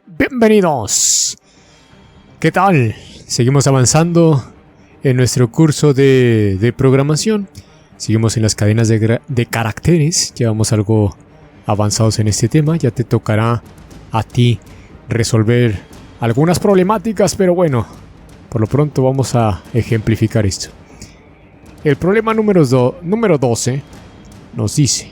Bienvenidos. ¿Qué tal? Seguimos avanzando en nuestro curso de programación. Seguimos en las cadenas de caracteres. Llevamos algo avanzados en este tema. Ya te tocará a ti resolver algunas problemáticas, pero bueno, por lo pronto vamos a ejemplificar esto. El problema número 12 nos dice: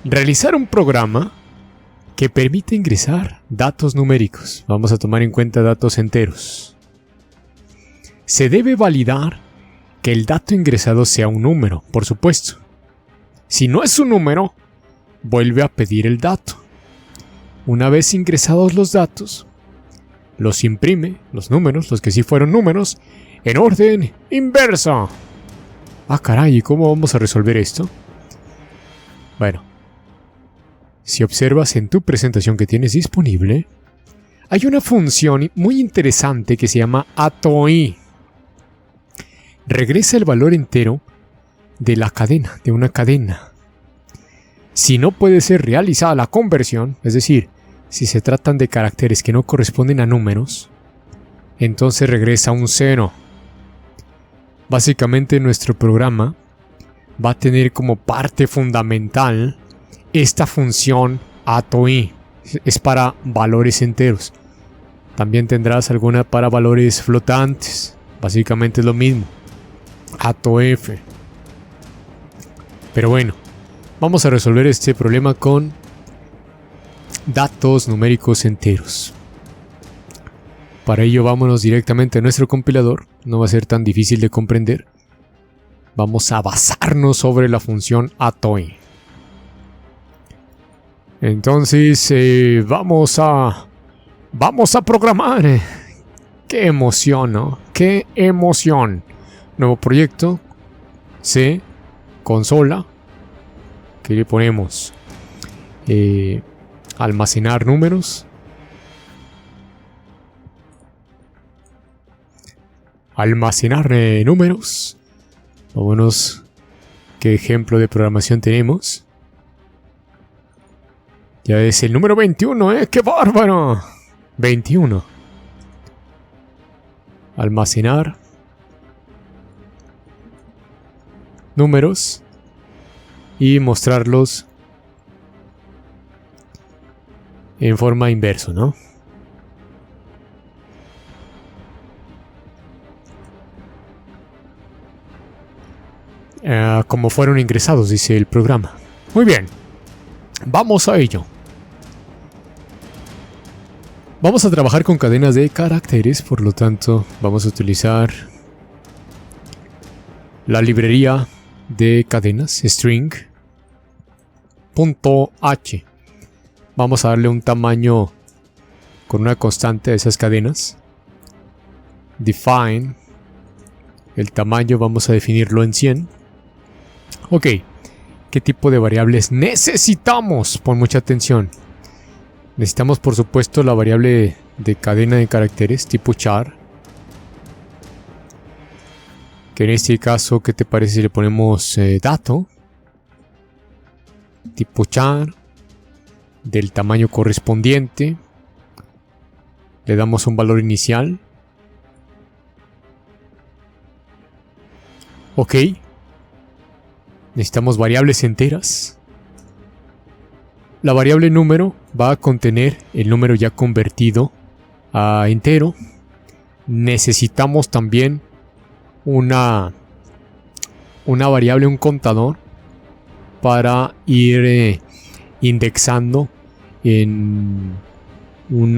realizar un programa que permite ingresar datos numéricos. Vamos a tomar en cuenta datos enteros. Se debe validar que el dato ingresado sea un número, por supuesto. Si no es un número, vuelve a pedir el dato. Una vez ingresados los datos, los imprime, los números, los que sí fueron números, en orden inversa. Ah, caray, ¿y cómo vamos a resolver esto? Bueno, si observas en tu presentación que tienes disponible, hay una función muy interesante que se llama ATOI. Regresa el valor entero de la cadena, de una cadena. Si no puede ser realizada la conversión, es decir, si se tratan de caracteres que no corresponden a números, entonces regresa un 0. Básicamente nuestro programa va a tener como parte fundamental esta función ATOI. Es para valores enteros. También tendrás alguna para valores flotantes. Básicamente es lo mismo. ATOF. Pero bueno, vamos a resolver este problema con datos numéricos enteros. Para ello vámonos directamente a nuestro compilador. No va a ser tan difícil de comprender. Vamos a basarnos sobre la función ATOI. Entonces vamos a programar. ¡Qué emoción!, ¿no? ¡Qué emoción! Nuevo proyecto. C. Consola. ¿Qué le ponemos? Almacenar números. Almacenar números. Vámonos. ¿Qué ejemplo de programación tenemos? Ya es el número 21, ¿eh? ¡Qué bárbaro! 21. Almacenar números y mostrarlos en forma inverso, ¿no? Como fueron ingresados, dice el programa. Muy bien. Vamos a ello. Vamos a trabajar con cadenas de caracteres, por lo tanto vamos a utilizar la librería de cadenas string.h. Vamos a darle un tamaño con una constante a esas cadenas. Define. El tamaño vamos a definirlo en 100. Ok. ¿Qué tipo de variables necesitamos? Pon mucha atención. Necesitamos, por supuesto, la variable de cadena de caracteres tipo char. Que en este caso, ¿qué te parece si le ponemos dato? Tipo char. Del tamaño correspondiente. Le damos un valor inicial. Ok. Necesitamos variables enteras. La variable número va a contener el número ya convertido a entero. Necesitamos también una variable, un contador, para ir indexando en un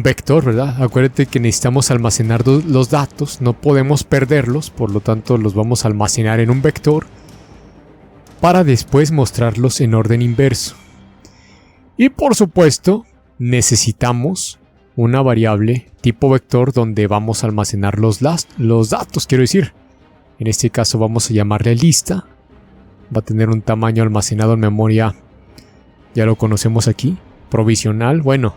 vector, ¿verdad? Acuérdate que necesitamos almacenar los datos, no podemos perderlos, por lo tanto los vamos a almacenar en un vector para después mostrarlos en orden inverso. Y por supuesto, necesitamos una variable tipo vector donde vamos a almacenar los datos, quiero decir. En este caso vamos a llamarle lista. Va a tener un tamaño almacenado en memoria, ya lo conocemos aquí, provisional. Bueno,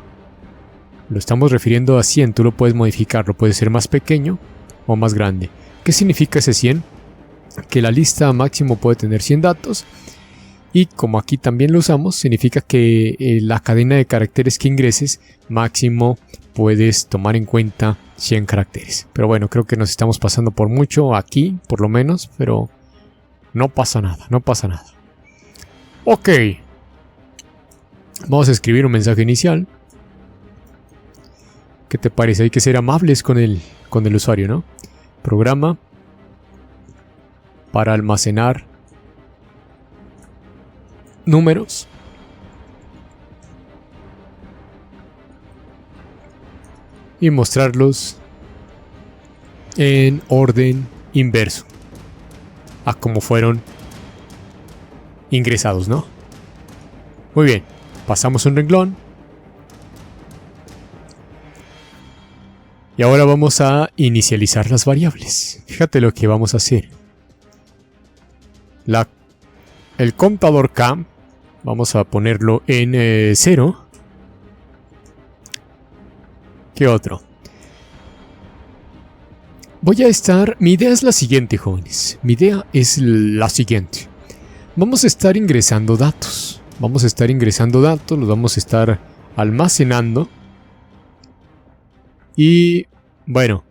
lo estamos refiriendo a 100, tú lo puedes modificar, lo puede ser más pequeño o más grande. ¿Qué significa ese 100? Que la lista máximo puede tener 100 datos Y como aquí también lo usamos, significa que la cadena de caracteres que ingreses, máximo puedes tomar en cuenta 100 caracteres. Pero bueno, creo que nos estamos pasando por mucho aquí, por lo menos, pero no pasa nada, no pasa nada. Ok. Vamos a escribir un mensaje inicial. ¿Qué te parece? Hay que ser amables con el usuario, ¿no? Programa para almacenar números y mostrarlos en orden inverso a como fueron ingresados, ¿no? Muy bien, pasamos un renglón y ahora vamos a inicializar las variables. Fíjate lo que vamos a hacer. El contador K vamos a ponerlo en 0. ¿Qué otro? Mi idea es la siguiente, jóvenes. Mi idea es la siguiente. Vamos a estar ingresando datos. Los vamos a estar almacenando. Y bueno,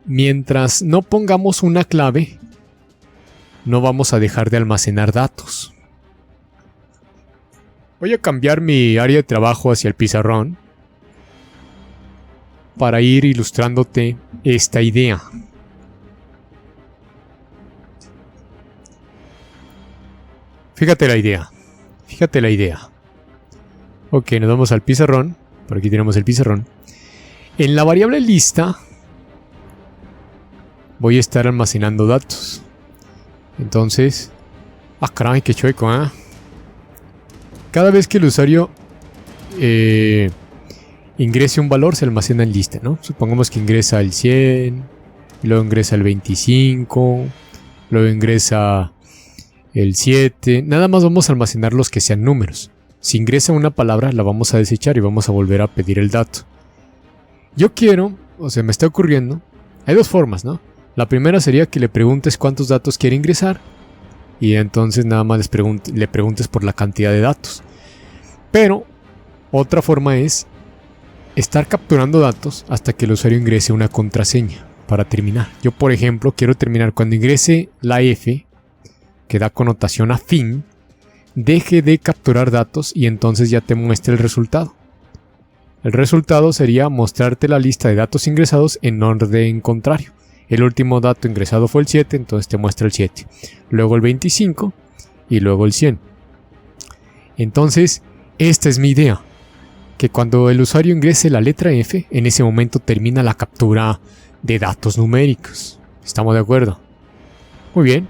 mientras no pongamos una clave, no vamos a dejar de almacenar datos. Voy a cambiar mi área de trabajo hacia el pizarrón para ir ilustrándote esta idea. Fíjate la idea. Ok, nos vamos al pizarrón. Por aquí tenemos el pizarrón. En la variable lista voy a estar almacenando datos. Entonces... ¡Ah, caray, qué chueco, ¿eh? Cada vez que el usuario ingrese un valor, se almacena en lista, ¿no? Supongamos que ingresa el 100, luego ingresa el 25, luego ingresa el 7. Nada más vamos a almacenar los que sean números. Si ingresa una palabra, la vamos a desechar y vamos a volver a pedir el dato. Yo quiero, me está ocurriendo, hay dos formas, ¿no? La primera sería que le preguntes cuántos datos quiere ingresar y entonces nada más le preguntes por la cantidad de datos. Pero otra forma es estar capturando datos hasta que el usuario ingrese una contraseña para terminar. Yo, por ejemplo, quiero terminar cuando ingrese la F, que da connotación a fin, deje de capturar datos y entonces ya te muestre el resultado. El resultado sería mostrarte la lista de datos ingresados en orden contrario. El último dato ingresado fue el 7, entonces te muestra el 7. Luego el 25 y luego el 100. Entonces, esta es mi idea. Que cuando el usuario ingrese la letra F, en ese momento termina la captura de datos numéricos. ¿Estamos de acuerdo? Muy bien.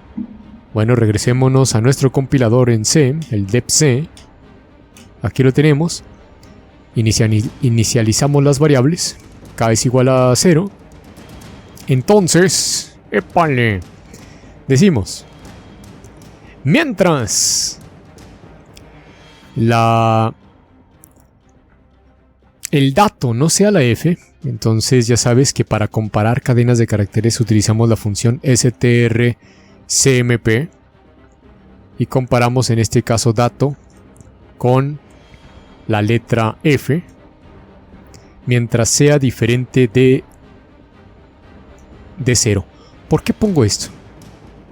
Bueno, regresémonos a nuestro compilador en C, el depc. Aquí lo tenemos. Inicializamos las variables. K es igual a 0. Entonces, épale, decimos, mientras el dato no sea la F, entonces ya sabes que para comparar cadenas de caracteres utilizamos la función strcmp y comparamos en este caso dato con la letra F mientras sea diferente de 0. ¿Por qué pongo esto?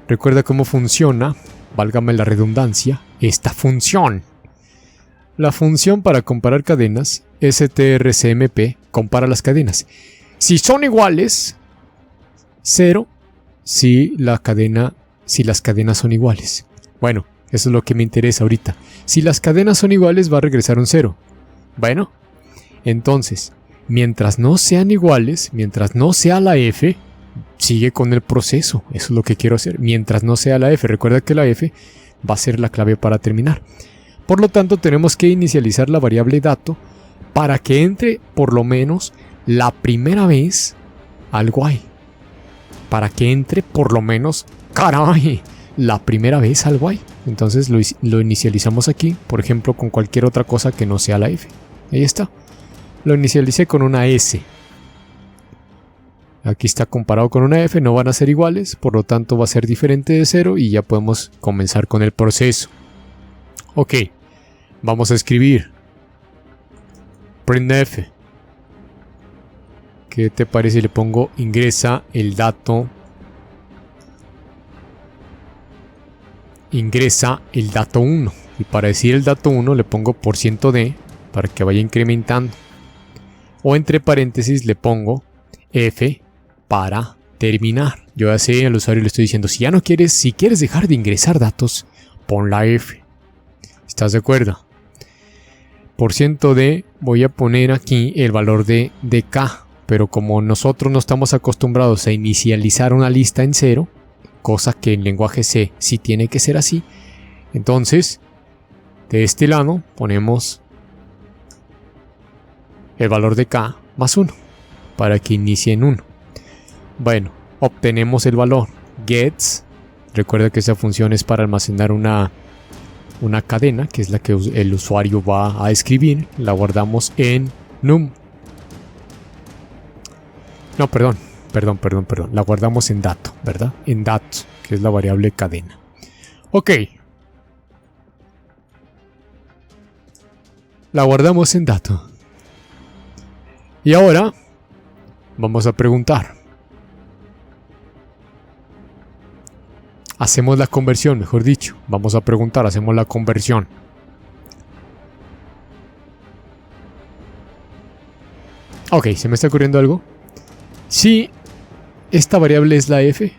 Recuerda cómo funciona, válgame la redundancia, esta función. La función para comparar cadenas, strcmp, compara las cadenas. Si son iguales, 0 si las cadenas son iguales. Bueno, eso es lo que me interesa ahorita. Si las cadenas son iguales, va a regresar un 0. Bueno, entonces, mientras no sean iguales, mientras no sea la F, sigue con el proceso. Eso es lo que quiero hacer. Mientras no sea la F, recuerda que la F va a ser la clave para terminar. Por lo tanto, tenemos que inicializar la variable dato para que entre por lo menos la primera vez algo hay. Para que entre por lo menos, caray, la primera vez algo hay. Entonces lo inicializamos aquí, por ejemplo, con cualquier otra cosa que no sea la F. Ahí está. Lo inicialicé con una S. Aquí está comparado con una F, no van a ser iguales, por lo tanto va a ser diferente de 0 y ya podemos comenzar con el proceso. Ok, vamos a escribir printf. ¿Qué te parece si le pongo ingresa el dato? Ingresa el dato 1. Y para decir el dato 1 le pongo %d para que vaya incrementando. O entre paréntesis le pongo f para terminar. Yo ya sé, al usuario le estoy diciendo, si quieres dejar de ingresar datos, pon la f. ¿Estás de acuerdo? %d voy a poner aquí el valor de k. Pero como nosotros no estamos acostumbrados a inicializar una lista en 0, cosa que en lenguaje C sí tiene que ser así, entonces de este lado ponemos el valor de k más 1 para que inicie en 1. Bueno, obtenemos el valor gets. Recuerda que esa función es para almacenar una cadena, que es la que el usuario va a escribir. La guardamos en num. No, perdón. La guardamos en dato, ¿verdad? En dato, que es la variable cadena. Ok. La guardamos en dato. Y ahora vamos a preguntar. Hacemos la conversión, mejor dicho. Vamos a preguntar, hacemos la conversión. Ok, ¿se me está ocurriendo algo? Si esta variable es la f,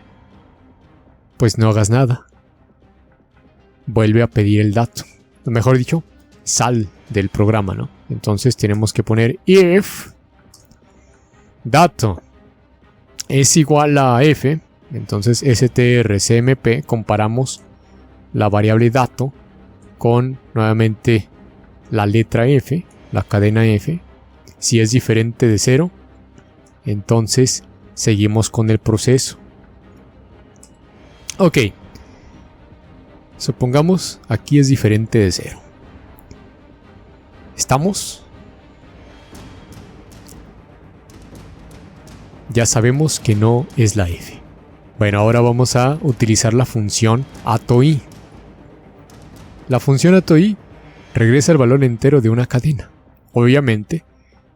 pues no hagas nada. Vuelve a pedir el dato. Mejor dicho, sal del programa, ¿no? Entonces tenemos que poner if dato es igual a f. Entonces strcmp, comparamos la variable dato con nuevamente la letra f, la cadena f. Si es diferente de 0, entonces seguimos con el proceso. Ok. Supongamos aquí es diferente de 0. ¿Estamos? Ya sabemos que no es la f. Bueno, ahora vamos a utilizar la función atoI. La función atoI regresa el valor entero de una cadena. Obviamente,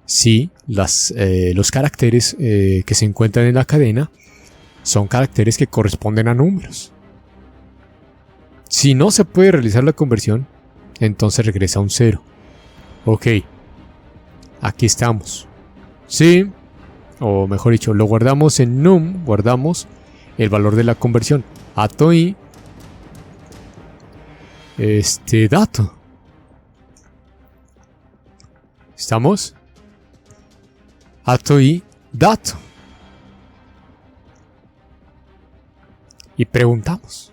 si los caracteres que se encuentran en la cadena son caracteres que corresponden a números. Si no se puede realizar la conversión, entonces regresa un 0. Ok, aquí estamos. Sí, o mejor dicho, lo guardamos en num, guardamos el valor de la conversión. atoI dato. ¿Estamos? atoI dato. Y preguntamos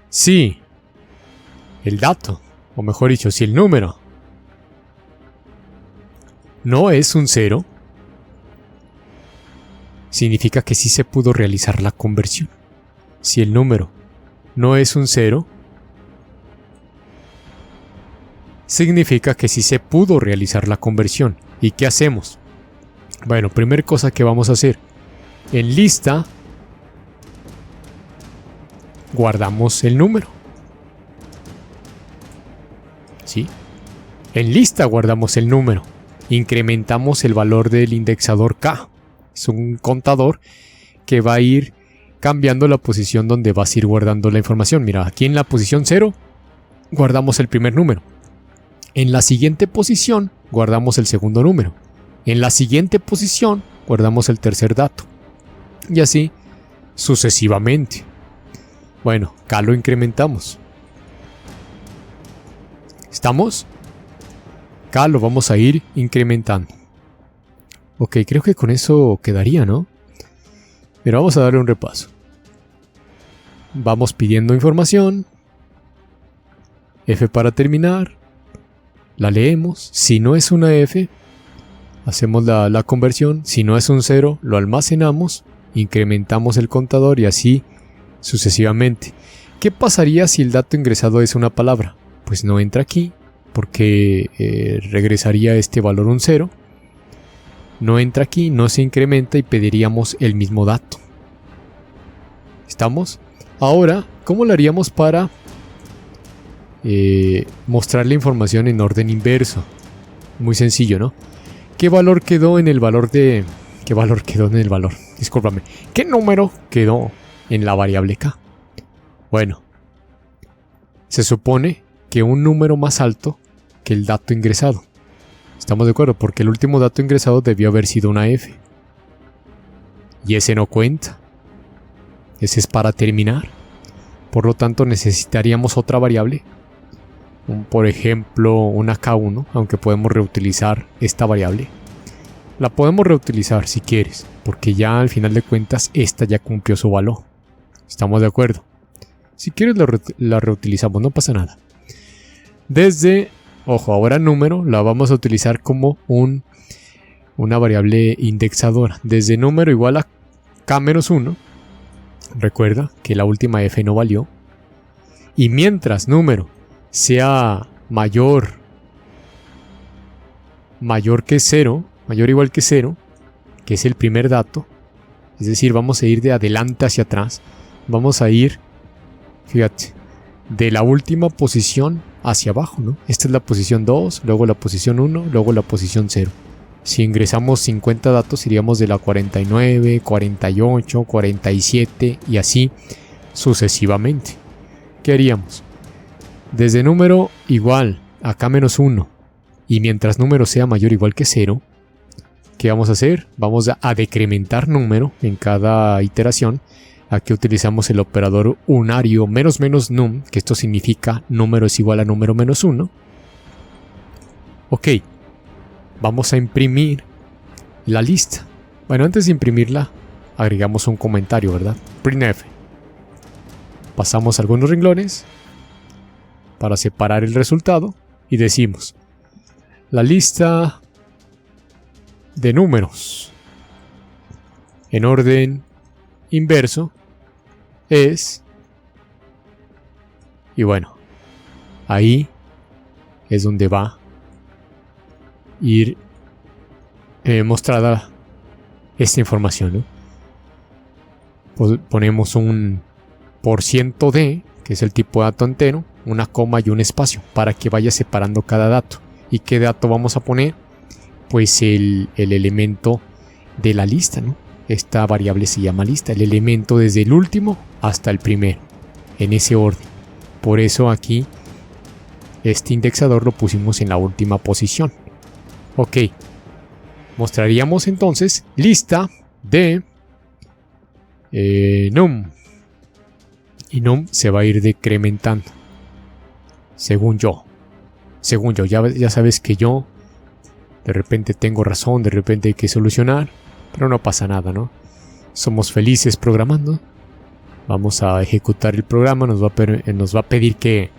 si el dato, o mejor dicho, si el número no es un 0, significa que sí se pudo realizar la conversión. Si el número no es un 0, significa que sí se pudo realizar la conversión. ¿Y qué hacemos? Bueno, primera cosa que vamos a hacer. En lista guardamos el número. ¿Sí? En lista guardamos el número. Incrementamos el valor del indexador K. Es un contador que va a ir cambiando la posición donde vas a ir guardando la información. Mira, aquí en la posición 0 guardamos el primer número. En la siguiente posición guardamos el segundo número. En la siguiente posición guardamos el tercer dato. Y así sucesivamente. Bueno, acá lo incrementamos. ¿Estamos? Acá lo vamos a ir incrementando. Ok, creo que con eso quedaría, ¿no? Pero vamos a darle un repaso. Vamos pidiendo información. F para terminar. La leemos. Si no es una F, hacemos la conversión. Si no es un 0, lo almacenamos. Incrementamos el contador y así sucesivamente. ¿Qué pasaría si el dato ingresado es una palabra? Pues no entra aquí, porque regresaría este valor un 0. No entra aquí, no se incrementa y pediríamos el mismo dato. ¿Estamos? Ahora, ¿cómo lo haríamos para mostrar la información en orden inverso. Muy sencillo, ¿no? ¿Qué valor quedó en el valor de... ¿Qué valor quedó en el valor? Discúlpame. ¿Qué número quedó en la variable k? Bueno, se supone que un número más alto que el dato ingresado. ¿Estamos de acuerdo? Porque el último dato ingresado debió haber sido una f. Y ese no cuenta. Ese es para terminar. Por lo tanto, necesitaríamos otra variable. Por ejemplo, una k1, aunque podemos reutilizar esta variable. La podemos reutilizar si quieres, porque ya al final de cuentas esta ya cumplió su valor. ¿Estamos de acuerdo? Si quieres la reutilizamos, no pasa nada. Desde, ojo, ahora número la vamos a utilizar como una variable indexadora. Desde número igual a k-1. Recuerda que la última f no valió. Y mientras número sea mayor que 0, mayor o igual que 0, que es el primer dato, es decir, vamos a ir de adelante hacia atrás, vamos a ir, fíjate, de la última posición hacia abajo, ¿no? Esta es la posición 2, luego la posición 1, luego la posición 0. Si ingresamos 50 datos, iríamos de la 49, 48, 47 y así sucesivamente. ¿Qué haríamos? Desde número igual a k-1 y mientras número sea mayor o igual que 0, ¿qué vamos a hacer? Vamos a decrementar número en cada iteración. Aquí utilizamos el operador unario menos menos num, que esto significa número es igual a número menos 1. Ok, vamos a imprimir la lista. Bueno, antes de imprimirla, agregamos un comentario, ¿verdad? Printf. Pasamos algunos renglones para separar el resultado y decimos la lista de números en orden inverso es, y bueno, ahí es donde va a ir mostrada esta información, ¿no? Pues ponemos un %d, que es el tipo de dato entero, una coma y un espacio para que vaya separando cada dato. ¿Y qué dato vamos a poner? Pues el elemento de la lista, ¿no? Esta variable se llama lista, el elemento desde el último hasta el primero, en ese orden. Por eso aquí este indexador lo pusimos en la última posición. Ok, mostraríamos entonces lista de num, y num se va a ir decrementando según yo, ya sabes que yo de repente tengo razón, de repente hay que solucionar, pero no pasa nada, ¿no? Somos felices programando. Vamos a ejecutar el programa, nos va a pedir que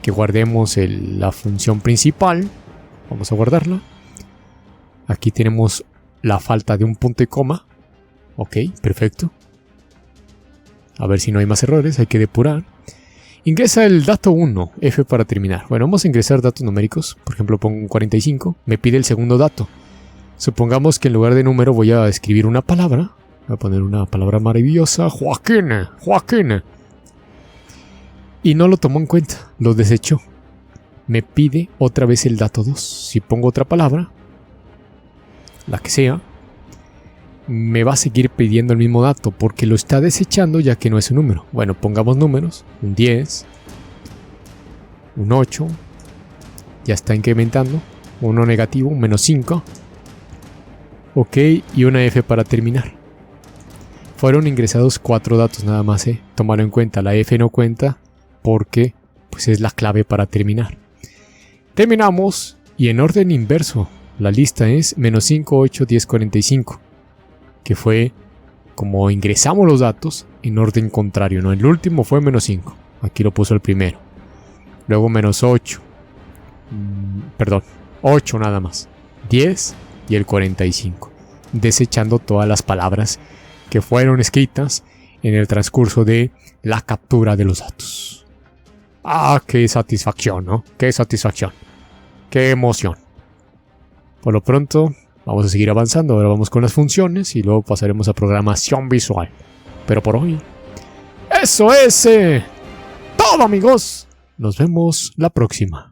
guardemos la función principal. Vamos a guardarla. Aquí tenemos la falta de un punto y coma. Ok, perfecto. A ver si no hay más errores, hay que depurar. Ingresa el dato 1, F para terminar. Bueno, vamos a ingresar datos numéricos. Por ejemplo, pongo un 45. Me pide el segundo dato. Supongamos que en lugar de número voy a escribir una palabra. Voy a poner una palabra maravillosa. Joaquín. Y no lo tomó en cuenta, lo desechó. Me pide otra vez el dato 2. Si pongo otra palabra, la que sea, me va a seguir pidiendo el mismo dato porque lo está desechando ya que no es un número. Bueno, pongamos números, un 10, un 8, ya está incrementando, uno negativo, un menos 5, ok, y una F para terminar. Fueron ingresados 4 datos nada más, tomarlo en cuenta, la F no cuenta porque pues es la clave para terminar. Terminamos y en orden inverso, la lista es menos 5, 8, 10, 45. Que fue como ingresamos los datos en orden contrario, ¿no? El último fue menos 5, aquí lo puso el primero. Luego menos 8, 8 nada más, 10 y el 45, desechando todas las palabras que fueron escritas en el transcurso de la captura de los datos. ¡Ah, qué satisfacción!, ¿no? ¡Qué satisfacción! ¡Qué emoción! Por lo pronto, vamos a seguir avanzando. Ahora vamos con las funciones y luego pasaremos a programación visual. Pero por hoy, eso es todo, amigos. Nos vemos la próxima.